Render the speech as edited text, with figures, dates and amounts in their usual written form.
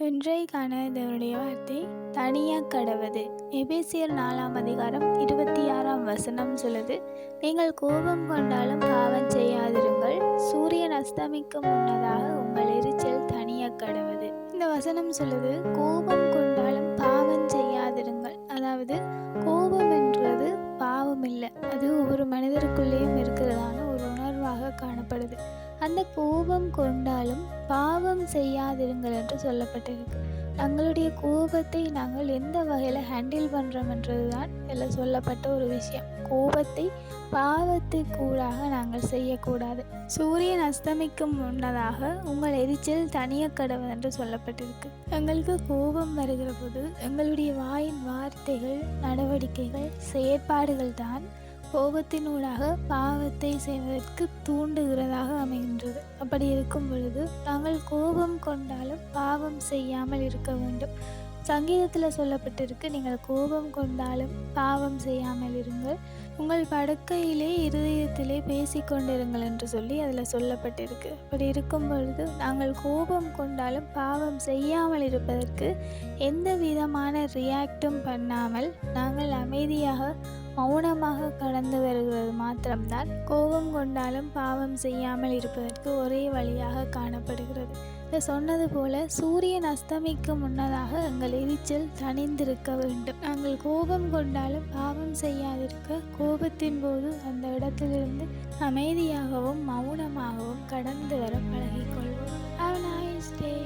இன்றைக்கான இதனுடைய வார்த்தை தனியாக கடவது. எபேசியர் 4ஆம் அதிகாரம் 26ஆம் வசனம் சொல்லுது, நீங்கள் கோபம் கொண்டாலும் பாவம் செய்யாதிருங்கள், சூரியன் அஸ்தமிக்கும் முன்னதாக உங்கள் எரிச்சல் தனியாக கடவது. இந்த வசனம் சொல்லுது, கோபம் கொண்டாலும் பாவம் செய்யாதிருங்கள். அதாவது கோபம் என்றது பாவம் இல்லை, அது ஒவ்வொரு மனிதருக்குள்ளேயும் இருக்கிறதான ஒரு உணர்வாக காணப்படுது. அந்த கோபம் கொண்டாலும் பாவம் செய்யாதிருங்கள் என்று சொல்லப்பட்டிருக்கு. தங்களுடைய கோபத்தை நாங்கள் எந்த வகையில் ஹேண்டில் பண்ணுறோம்ன்றது தான் இதில் சொல்லப்பட்ட ஒரு விஷயம். கோபத்தை பாவத்துக்கூடாக நாங்கள் செய்யக்கூடாது. சூரியன் அஸ்தமிக்கும் முன்னதாக உங்கள் எரிச்சல் தனியாக கடவுள் என்று சொல்லப்பட்டிருக்கு. எங்களுக்கு கோபம் வருகிற போது எங்களுடைய வாயின் வார்த்தைகள், நடவடிக்கைகள், செயற்பாடுகள் தான் கோபத்தினூடாக பாவத்தை செய்வதற்கு தூண்டுகிறதாக அமைகின்றது. அப்படி இருக்கும் பொழுது நாங்கள் கோபம் கொண்டாலும் பாவம் செய்யாமல் இருக்க வேண்டும். சங்கீதத்தில் சொல்லப்பட்டிருக்கு, நீங்கள் கோபம் கொண்டாலும் பாவம் செய்யாமல் இருங்கள், உங்கள் படுக்கையிலே இருதயத்திலே பேசிக்கொண்டிருங்கள் என்று சொல்லி அதில் சொல்லப்பட்டிருக்கு. அப்படி இருக்கும் பொழுது நாங்கள் கோபம் கொண்டாலும் பாவம் செய்யாமல் இருப்பதற்கு எந்த விதமான ரியாக்டும் பண்ணாமல் நாங்கள் அமைதியாக மௌனமாக கடந்து வருகிறது மாத்திரம்தான் கோபம் கொண்டாலும் பாவம் செய்யாமல் இருப்பதற்கு ஒரே வழியாக காணப்படுகிறது. இதை சொன்னது போல சூரியன் அஸ்தமிக்கும் முன்னதாக எங்கள் எரிச்சல் தணிந்திருக்க வேண்டும். நாங்கள் கோபம் கொண்டாலும் பாவம் செய்யாதிருக்க கோபத்தின் போது அந்த இடத்திலிருந்து அமைதியாகவும் மௌனமாகவும் கடந்து வர பழகிக்கொள்வோம். Have a nice day.